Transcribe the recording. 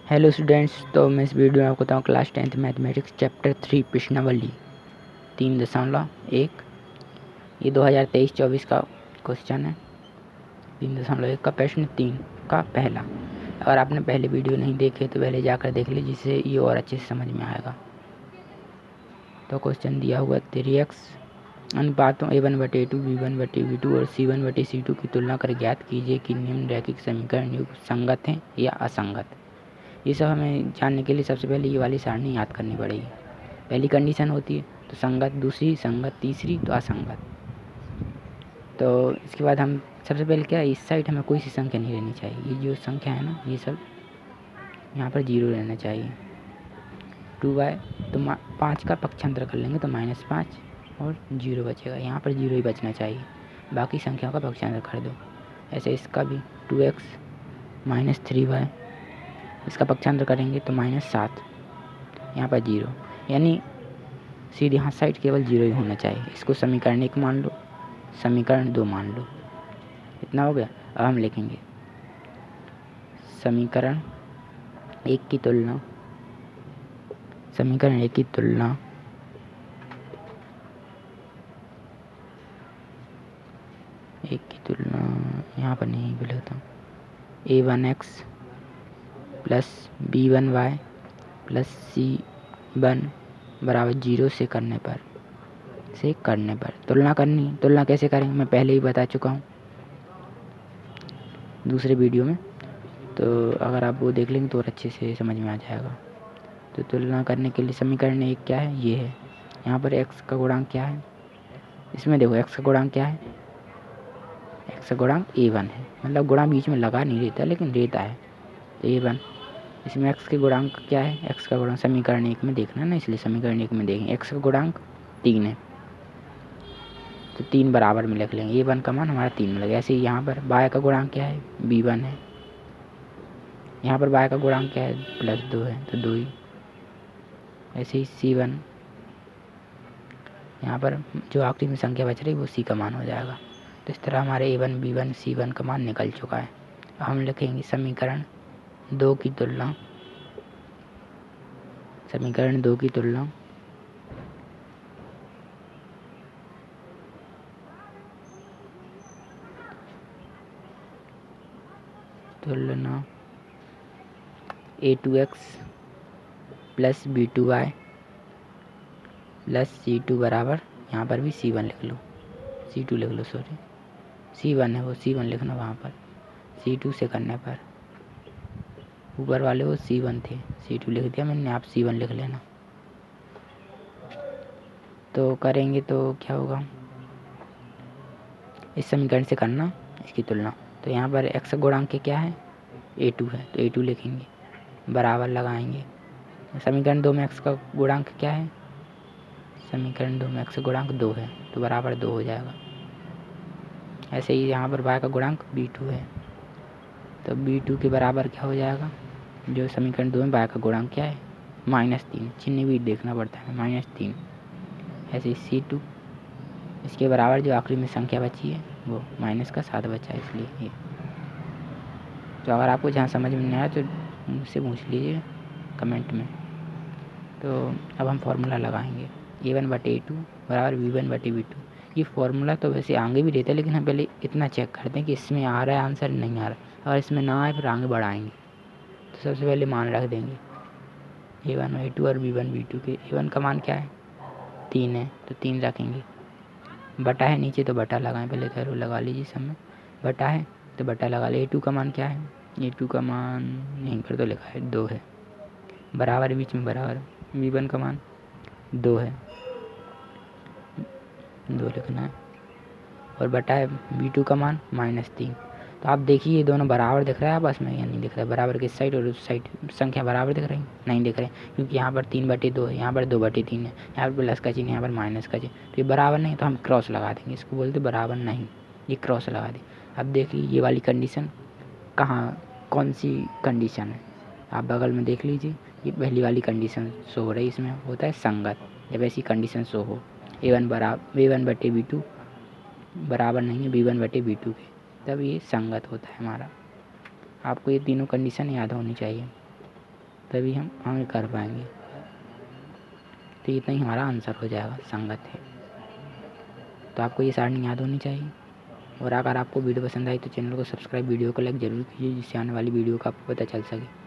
Hello students, तो मैं इस वीडियो में आपको बताऊँ क्लास 10th मैथमेटिक्स चैप्टर 3 प्रश्नावली 3.1। ये 2023-24 का क्वेश्चन है। 3.1 का प्रश्न 3 का पहला। अगर आपने पहले वीडियो नहीं देखे तो पहले जाकर देख लीजिए, जिससे ये और अच्छे से समझ में आएगा। तो क्वेश्चन दिया हुआ 3x अनुपातों a1/a2 b1/b2 और c1/c2 की तुलना कर ज्ञात कीजिए कि निम्न रैखिक समीकरण युक्त संगत हैं या असंगत। ये सब हमें जानने के लिए सबसे पहले ये वाली सारणी याद करनी पड़ेगी। पहली कंडीशन होती है तो संगत, दूसरी संगत, तीसरी तो असंगत। तो इसके बाद हम सबसे पहले क्या, इस साइड हमें कोई सी संख्या नहीं रहनी चाहिए। ये जो संख्या है ना, ये सब यहाँ पर 0 रहना चाहिए। 2y तो 5 का पक्षांतर कर लेंगे तो -5 और 0 बचेगा। यहाँ पर 0 ही बचना चाहिए, बाकी संख्याओं का पक्षांतर कर दो। ऐसे इसका भी 2x -3y, इसका पक्षांतर करेंगे तो -7, यहाँ पर 0, यानी सीधे हाथ साइड केवल 0 ही होना चाहिए। इसको समीकरण 1 मान लो, समीकरण 2 मान लो। इतना हो गया। अब हम लिखेंगे समीकरण 1 की तुलना, समीकरण 1 की तुलना यहाँ पर नहीं लिखता हूँ। a1x plus b1y plus c1 बराबर 0 से करने पर तुलना करनी। तुलना कैसे करेंगे मैं पहले ही बता चुका हूँ दूसरे वीडियो में, तो अगर आप वो देख लेंगे तो और अच्छे से समझ में आ जाएगा। तो तुलना करने के लिए समीकरण 1 क्या है, ये है। यहाँ पर x का गुणांक क्या है, इसमें देखो x का गुणांक क्या है, x का गुणांक a1 है। मतलब गुणा बीच में लगा नहीं रहता, लेकिन रहता है तो a1। इसमें x के गुणांक क्या है, x का गुणांक समीकरण 1 में देखना है ना, इसलिए समीकरण 1 में देखेंगे। x का गुणांक 3 है तो 3 बराबर में लिख लेंगे। a1 का मान हमारा 3 मिल गया। ऐसे ही यहाँ पर y का गुणांक क्या है, b1 है। यहाँ पर y का गुणांक क्या है, +2 है तो 2 ही। ऐसे ही c1, यहाँ पर जो आखिरी में संख्या बच रही वो c का मान हो जाएगा। तो इस तरह हमारे a1 b1 c1 का मान निकल चुका है। अब हम लिखेंगे समीकरण 2 की तुलना, समीकरण 2 की तुलना a2x plus b2y plus c2 बराबर, यहाँ पर भी c1 लिख लो, c2 लिख लो, सॉरी c1 है वो c1 लिखना वहाँ पर। c2 से करने पर ऊपर वाले वो c1 थे, c2 लिख दिया मैंने, आप c1 लिख लेना। तो करेंगे तो क्या होगा, इस समीकरण से करना इसकी तुलना। तो यहाँ पर x का गुणांक क्या है, a2 है तो a2 लिखेंगे, बराबर लगाएंगे। समीकरण 2 में x का गुणांक क्या है, समीकरण 2 में x का गुणांक 2 है तो बराबर 2 हो जाएगा। ऐसे ही यहाँ पर y का गुणांक b2 है तो b2 के बराबर क्या हो जाएगा, जो समीकरण 2 में y का गुणांक क्या है, -3, चिन्ह भी देखना पड़ता है, -3। ऐसे ही c2, इसके बराबर जो आखिरी में संख्या बची है वो -7 बचा है, इसलिए ये। तो अगर आपको जहाँ समझ में नहीं आया तो मुझसे पूछ लीजिए कमेंट में। तो अब हम फॉर्मूला लगाएंगे, a1/a2 बराबर b1/b2। ये फार्मूला तो वैसे आगे भी रहता है, लेकिन हम पहले इतना चेक करते हैं कि इसमें आ रहा है आंसर, नहीं आ रहा। अगर इसमें ना आए फिर आगे बढ़ाएंगे। तो सबसे पहले मान रख देंगे a1/a2 और b1/b2 के। a1 का मान क्या है, 3 है तो 3 रखेंगे, बटा है नीचे तो बटा लगाएं, पहले तो लगा लीजिए सब में, बटा है तो बटा लगा ले। a2 का मान क्या है, a2 का मान यहीं पर तो लिखा है 2 है, बराबर बीच में बराबर। b1 का मान 2 है, 2 लिखना है, और बटा है b2 का मान -3। तो आप देखिए ये दोनों बराबर दिख रहा है आपस में या नहीं दिख रहा है, बराबर किस साइड और उस साइड संख्या बराबर दिख रही, नहीं दिख रहे, क्योंकि यहाँ पर 3/2 है, यहाँ पर 2/3 है, यहाँ पर प्लस का चिन्ह, यहाँ पर माइनस का चिन्ह, तो ये बराबर नहीं, तो हम क्रॉस लगा देंगे, इसको बोलते बराबर नहीं, ये क्रॉस लगा दें। अब देखिए ये वाली कंडीशन कहाँ, कौन सी कंडीशन है, आप बगल में देख लीजिए, ये पहली वाली कंडीशन शो हो रही है, इसमें होता है संगत। जब ऐसी कंडीशन शो हो a1/b2 बराबर नहीं है b1/b2 के, तब ये संगत होता है हमारा। आपको ये तीनों कंडीशन याद होनी चाहिए। तभी हम आगे कर पाएंगे। तो इतना ही हमारा आंसर हो जाएगा, संगत है। तो आपको ये सारणी याद होनी चाहिए। और अगर आपको वीडियो पसंद आई तो चैनल को सब्सक्राइब, वीडियो को लाइक ज़रूर कीजिए, जिससे आने वाली वीडियो का आपको पता चल सके।